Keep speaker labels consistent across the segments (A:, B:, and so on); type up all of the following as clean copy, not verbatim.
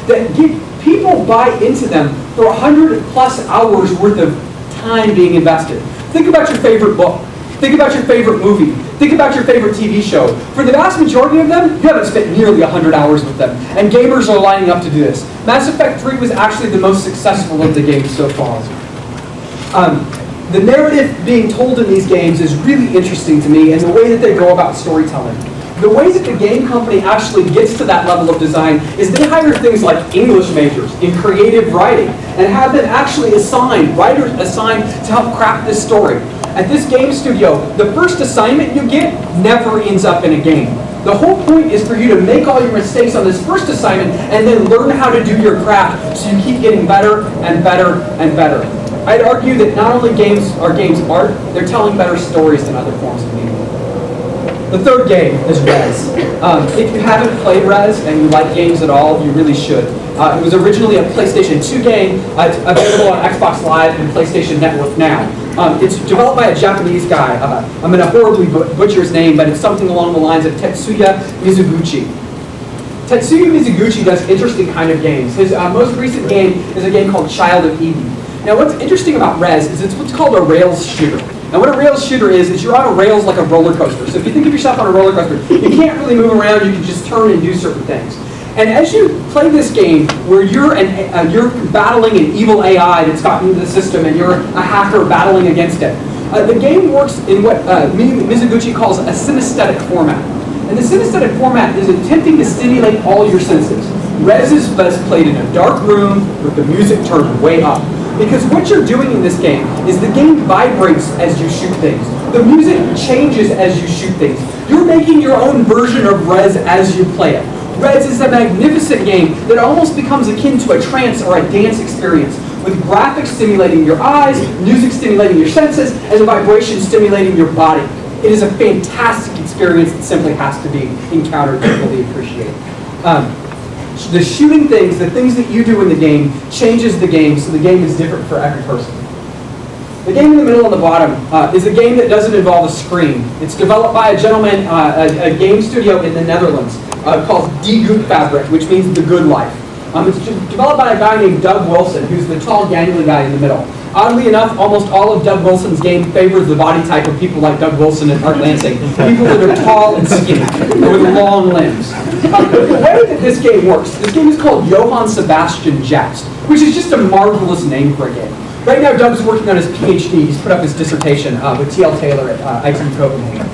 A: that people buy into them for 100+ hours worth of time being invested. Think about your favorite book. Think about your favorite movie. Think about your favorite TV show. For the vast majority of them, you haven't spent nearly 100 hours with them. And gamers are lining up to do this. Mass Effect 3 was actually the most successful of the games so far. The narrative being told in these games is really interesting to me, and the way that they go about storytelling. The way that the game company actually gets to that level of design is they hire things like English majors in creative writing and have them actually writers assigned to help craft this story. At this game studio, the first assignment you get never ends up in a game. The whole point is for you to make all your mistakes on this first assignment and then learn how to do your craft so you keep getting better and better and better. I'd argue that not only games are games art, they're telling better stories than other forms of media. The third game is Rez. If you haven't played Rez and you like games at all, you really should. It was originally a PlayStation 2 game. It's available on Xbox Live and PlayStation Network now. It's developed by a Japanese guy. I'm going to horribly butcher his name, but it's something along the lines of Tetsuya Mizuguchi. Tetsuya Mizuguchi does interesting kind of games. His most recent game is a game called Child of Eden. Now what's interesting about Rez is it's what's called a rails shooter. Now what a rails shooter is you're on a rails like a roller coaster. So if you think of yourself on a roller coaster, you can't really move around, you can just turn and do certain things. And as you play this game, where you're battling an evil AI that's gotten into the system and you're a hacker battling against it, the game works in what Mizuguchi calls a synesthetic format. And the synesthetic format is attempting to stimulate all your senses. Rez is best played in a dark room with the music turned way up. Because what you're doing in this game is the game vibrates as you shoot things. The music changes as you shoot things. You're making your own version of Rez as you play it. Rez is a magnificent game that almost becomes akin to a trance or a dance experience, with graphics stimulating your eyes, music stimulating your senses, and the vibration stimulating your body. It is a fantastic experience that simply has to be encountered to fully appreciate. The shooting things, the things that you do in the game, changes the game, so the game is different for every person. The game in the middle on the bottom is a game that doesn't involve a screen. It's developed by a gentleman, a game studio in the Netherlands called Die Goed Fabric, which means the good life. It's developed by a guy named Doug Wilson, who's the tall, gangly guy in the middle. Oddly enough, almost all of Doug Wilson's game favors the body type of people like Doug Wilson and Art Lansing, people that are tall and skinny, with long limbs. The way that this game works, this game is called Johann Sebastian Jabst, which is just a marvelous name for a game. Right now, Doug's working on his PhD. He's put up his dissertation with T.L. Taylor at ITU Copenhagen.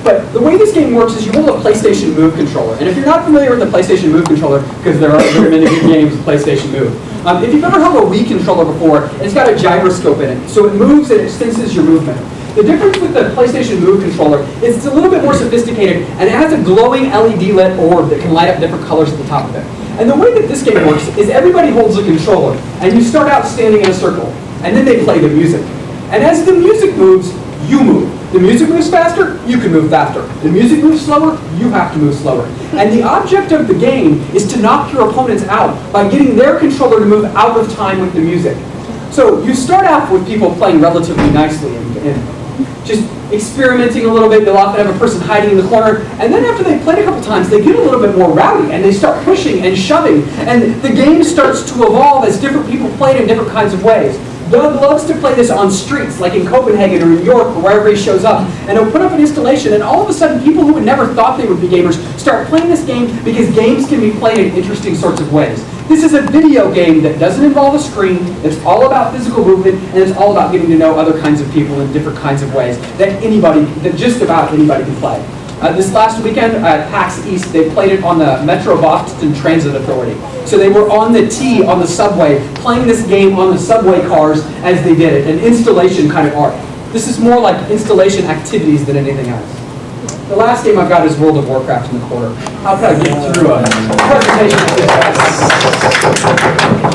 A: But the way this game works is you hold a PlayStation Move controller. And if you're not familiar with the PlayStation Move controller, because there are very many good games with PlayStation Move, if you've ever held a Wii controller before, it's got a gyroscope in it. So it moves and it senses your movement. The difference with the PlayStation Move controller is it's a little bit more sophisticated, and it has a glowing LED lit orb that can light up different colors at the top of it. And the way that this game works is everybody holds a controller, and you start out standing in a circle, and then they play the music. And as the music moves, you move. The music moves faster, you can move faster. The music moves slower, you have to move slower. And the object of the game is to knock your opponents out by getting their controller to move out of time with the music. So you start off with people playing relatively nicely and just experimenting a little bit. They'll often have a person hiding in the corner. And then after they've played a couple times, they get a little bit more rowdy and they start pushing and shoving. And the game starts to evolve as different people play it in different kinds of ways. Doug loves to play this on streets, like in Copenhagen or New York or wherever he shows up. And he'll put up an installation, and all of a sudden people who had never thought they would be gamers start playing this game because games can be played in interesting sorts of ways. This is a video game that doesn't involve a screen, it's all about physical movement, and it's all about getting to know other kinds of people in different kinds of ways that just about anybody can play. This last weekend at PAX East, they played it on the Metro Boston Transit Authority. So they were on the T on the subway, playing this game on the subway cars as they did it, an installation kind of art. This is more like installation activities than anything else. The last game I've got is World of Warcraft in the corner. How can I get through a presentation like this?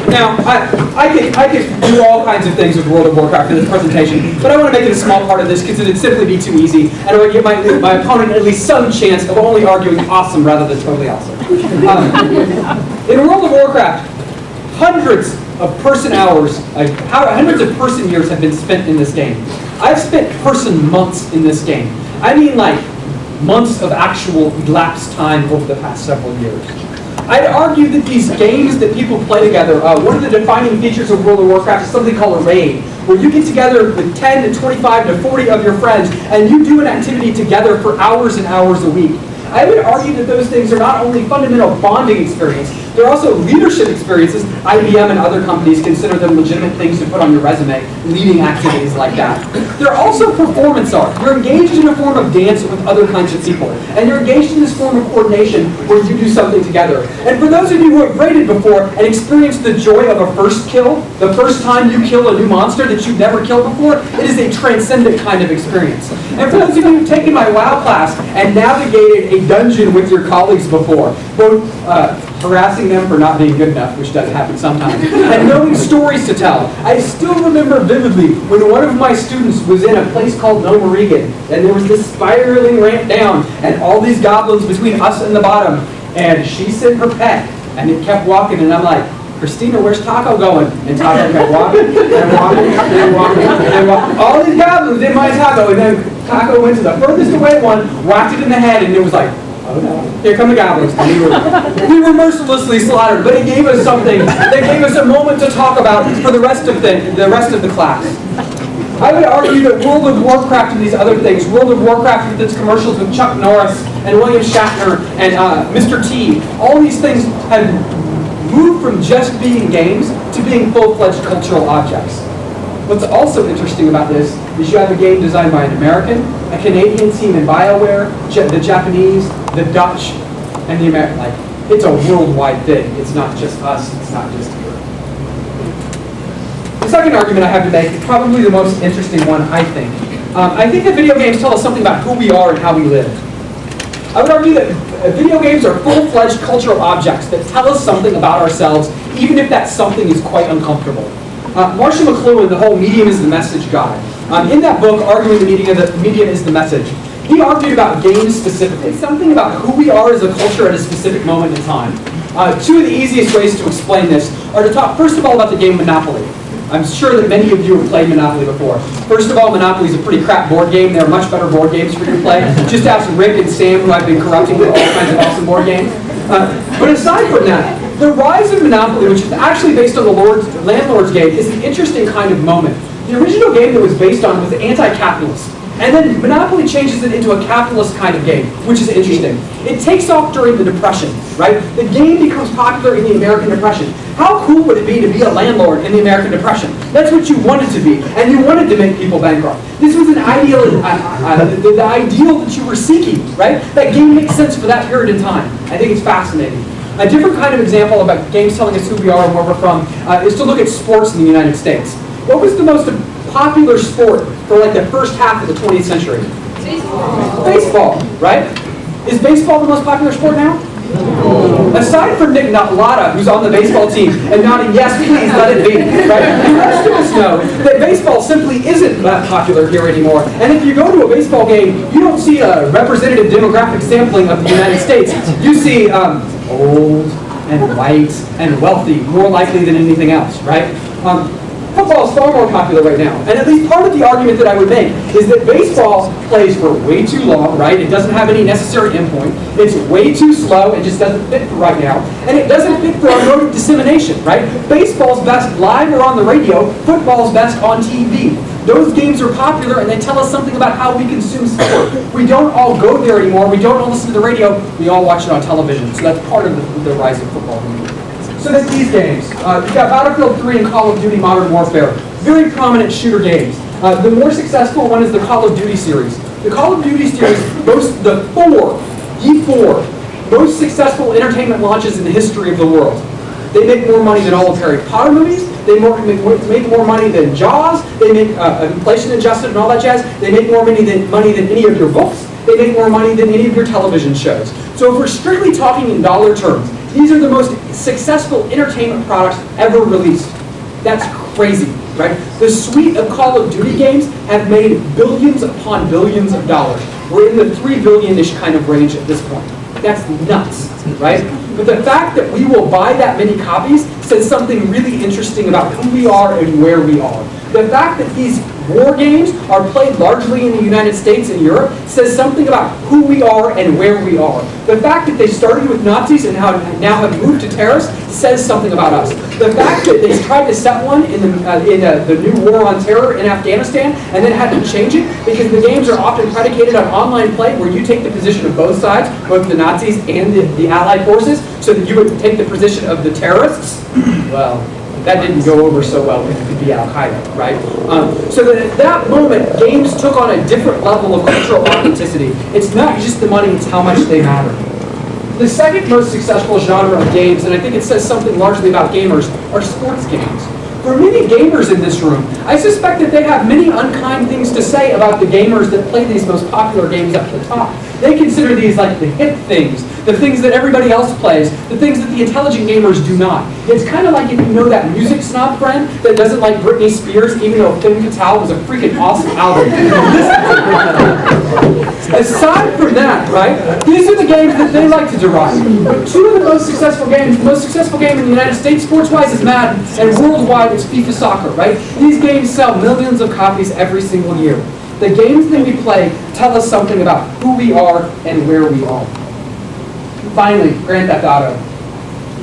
A: Now, I could do all kinds of things with World of Warcraft in this presentation, but I want to make it a small part of this because it would simply be too easy, and I would give my opponent at least some chance of only arguing awesome rather than totally awesome. In World of Warcraft, hundreds of person hours, hundreds of person years have been spent in this game. I've spent person months in this game. I mean like months of actual elapsed time over the past several years. I'd argue that these games that people play together, one of the defining features of World of Warcraft is something called a raid, where you get together with 10 to 25 to 40 of your friends, and you do an activity together for hours and hours a week. I would argue that those things are not only fundamental bonding experience, they're also leadership experiences. IBM and other companies consider them legitimate things to put on your resume, leading activities like that. They're also performance art. You're engaged in a form of dance with other kinds of people. And you're engaged in this form of coordination where you do something together. And for those of you who have raided before and experienced the joy of a first kill, the first time you kill a new monster that you've never killed before, it is a transcendent kind of experience. And for those of you who've taken my WoW class and navigated a dungeon with your colleagues before, both harassing them for not being good enough, which does happen sometimes, and knowing stories to tell. I still remember vividly when one of my students was in a place called Nomorigan, and there was this spiraling ramp down, and all these goblins between us and the bottom, and she sent her pet, and it kept walking, and I'm like, Christina, where's Taco going? And Taco kept walking, and walking, and walking, and walking. All these goblins in my Taco, and then Taco went to the furthest away one, whacked it in the head, and it was like, oh no, here come the goblins. We were mercilessly slaughtered, but it gave us something. It gave us a moment to talk about for the rest of the class. I would argue that World of Warcraft and these other things, World of Warcraft with its commercials with Chuck Norris and William Shatner and Mr. T, all these things have moved from just being games to being full-fledged cultural objects. What's also interesting about this is you have a game designed by an American, a Canadian team in BioWare, the Japanese, the Dutch, and the American. Like, it's a worldwide thing. It's not just us. It's not just Europe. The second argument I have to make is probably the most interesting one, I think. I think that video games tell us something about who we are and how we live. I would argue that video games are full-fledged cultural objects that tell us something about ourselves, even if that something is quite uncomfortable. Marshall McLuhan, the whole medium is the message guy. In that book, Arguing the Medium is the Message, he argued about games specifically, something about who we are as a culture at a specific moment in time. Two of the easiest ways to explain this are to talk, first of all, about the game Monopoly. I'm sure that many of you have played Monopoly before. First of all, Monopoly is a pretty crap board game. There are much better board games for you to play. Just ask Rick and Sam, who I've been corrupting with all kinds of awesome board games. But aside from that, the rise of Monopoly, which is actually based on the Landlord's Game, is an interesting kind of moment. The original game that was based on was anti-capitalist. And then Monopoly changes it into a capitalist kind of game, which is interesting. It takes off during the Depression, right? The game becomes popular in the American Depression. How cool would it be to be a landlord in the American Depression? That's what you wanted to be, and you wanted to make people bankrupt. This was an ideal, the ideal that you were seeking, right? That game makes sense for that period in time. I think it's fascinating. A different kind of example about games telling us who we are and where we're from is to look at sports in the United States. What was the most popular sport for like the first half of the 20th century? Baseball. Baseball, right? Is baseball the most popular sport now? Aside from Nick Latta, who's on the baseball team, and nodding, yes, please, let it be, right? The rest of us know that baseball simply isn't that popular here anymore. And if you go to a baseball game, you don't see a representative demographic sampling of the United States. You see old and white and wealthy, more likely than anything else, right? Football is far more popular right now. And at least part of the argument that I would make is that baseball plays for way too long, right? It doesn't have any necessary endpoint. It's way too slow. It just doesn't fit for right now. And it doesn't fit for automotive dissemination, right? Baseball's best live or on the radio. Football's best on TV. Those games are popular and they tell us something about how we consume sport. We don't all go there anymore. We don't all listen to the radio. We all watch it on television. So that's part of the rise of football. So that's these games. You've got Battlefield 3 and Call of Duty Modern Warfare. Very prominent shooter games. The more successful one is the Call of Duty series. The Call of Duty series boasts the four most successful entertainment launches in the history of the world. They make more money than all of Harry Potter movies. They make more money than Jaws. They make inflation adjusted and all that jazz. They make more money than any of your books. They make more money than any of your television shows. So if we're strictly talking in dollar terms, these are the most successful entertainment products ever released. That's crazy, right? The suite of Call of Duty games have made billions upon billions of dollars. We're in the 3 billion-ish kind of range at this point. That's nuts, right? But the fact that we will buy that many copies says something really interesting about who we are and where we are. The fact that these war games are played largely in the United States and Europe says something about who we are and where we are. The fact that they started with Nazis and now have moved to terrorists says something about us. The fact that they tried to set one in the new war on terror in Afghanistan and then had to change it because the games are often predicated on online play where you take the position of both sides, both the Nazis and the Allied forces, so that you would take the position of the terrorists. Well, that didn't go over so well with the Al-Qaeda, right? So that at that moment, games took on a different level of cultural authenticity. It's not just the money, it's how much they matter. The second most successful genre of games, and I think it says something largely about gamers, are sports games. For many gamers in this room, I suspect that they have many unkind things to say about the gamers that play these most popular games up to the top. They consider these like the hip things, the things that everybody else plays, the things that the intelligent gamers do not. It's kind of like if you know that music snob friend that doesn't like Britney Spears, even though Femme Fatale was a freaking awesome album. Aside from that, right, these are the games that they like to deride. But two of the most successful games, the most successful game in the United States, sports-wise, is Madden, and worldwide, it's FIFA Soccer, right? These games sell millions of copies every single year. The games that we play tell us something about who we are and where we are. Finally, Grand Theft Auto.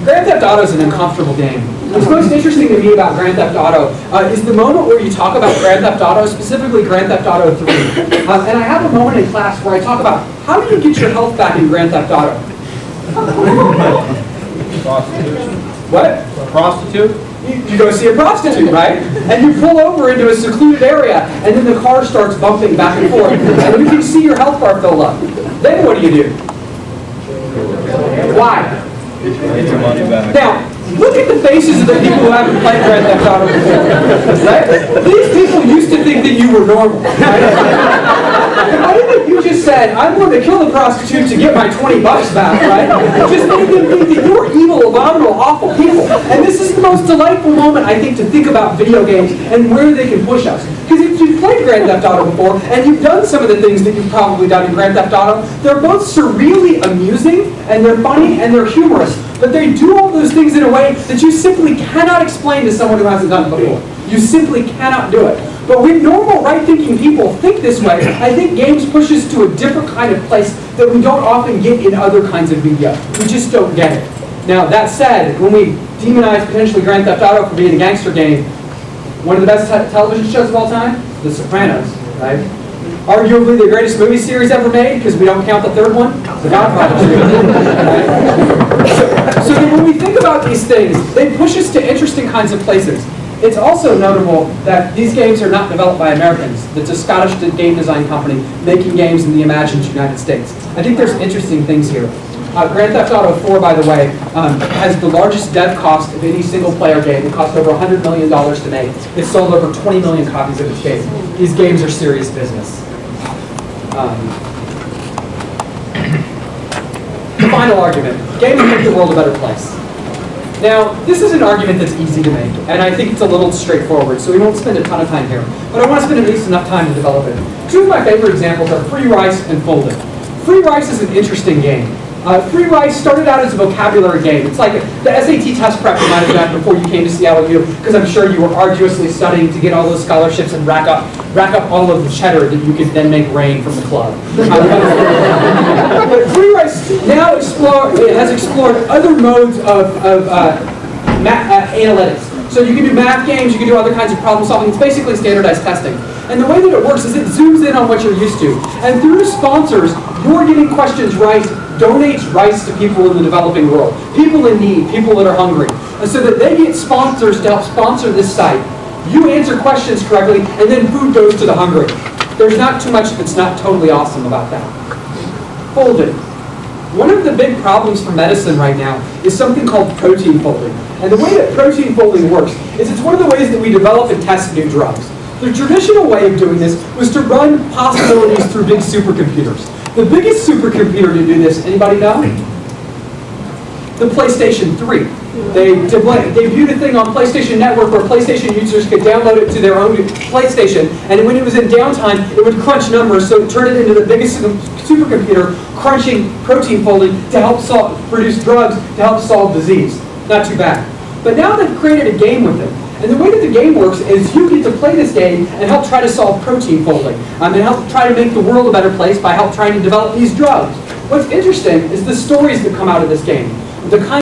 A: Grand Theft Auto is an uncomfortable game. What's most interesting to me about Grand Theft Auto is the moment where you talk about Grand Theft Auto, specifically Grand Theft Auto 3. And I have a moment in class where I talk about how do you get your health back in Grand Theft Auto?
B: Prostitution.
A: What?
B: A prostitute?
A: You go see a prostitute, right? And you pull over into a secluded area, and then the car starts bumping back and forth, and you can see your health bar fill up. Then what do? Why?
B: Get your money back.
A: Now, look at the faces of the people who haven't played Grand Theft Auto before. Right? These people used to think that you were normal. Right? I think you just said, I'm going to kill the prostitute to get my $20 back, right? Just made them think that you were evil, abominable, awful people. And this is the most delightful moment, I think, to think about video games and where they can push us. Because if you've played Grand Theft Auto before, and you've done some of the things that you've probably done in Grand Theft Auto, they're both surreally amusing, and they're funny, and they're humorous. But they do all those things in a way that you simply cannot explain to someone who hasn't done it before. You simply cannot do it. But when normal, right-thinking people think this way, I think games push us to a different kind of place that we don't often get in other kinds of media. We just don't get it. Now, that said, when we demonize potentially Grand Theft Auto for being a gangster game, one of the best television shows of all time? The Sopranos, right? Arguably the greatest movie series ever made, because we don't count the third one, The Godfather series. Right? So when we think about these things, they push us to interesting kinds of places. It's also notable that these games are not developed by Americans. It's a Scottish game design company making games in the imagined United States. I think there's interesting things here. Grand Theft Auto 4, by the way, has the largest dev cost of any single-player game. It cost over $100 million to make. It sold over 20 million copies of its game. These games are serious business. The final argument. Games make the world a better place. Now, this is an argument that's easy to make, and I think it's a little straightforward, so we won't spend a ton of time here. But I want to spend at least enough time to develop it. Two of my favorite examples are Free Rice and Folded. Free Rice is an interesting game. Free Rice started out as a vocabulary game. It's like the SAT test prep you might have done before you came to CLU, because I'm sure you were arduously studying to get all those scholarships and rack up all of the cheddar that you could then make rain from the club. But Free Rice now has explored other modes of analytics. So you can do math games, you can do other kinds of problem solving. It's basically standardized testing. And the way that it works is it zooms in on what you're used to. And through sponsors, you're getting questions right, donates rice to people in the developing world, people in need, people that are hungry. And so that they get sponsors to help sponsor this site. You answer questions correctly, and then food goes to the hungry. There's not too much that's not totally awesome about that. Folded. One of the big problems for medicine right now is something called protein folding. And the way that protein folding works is it's one of the ways that we develop and test new drugs. The traditional way of doing this was to run possibilities through big supercomputers. The biggest supercomputer to do this, anybody know? The PlayStation 3. They debuted a thing on PlayStation Network where PlayStation users could download it to their own PlayStation, and when it was in downtime, it would crunch numbers, so it turned it into the biggest supercomputer, crunching protein folding to help produce drugs to help solve disease. Not too bad. But now they've created a game with it. And the way that the game works is you get to play this game and help try to solve protein folding. And help try to make the world a better place by help trying to develop these drugs. What's interesting is the stories that come out of this game. The kind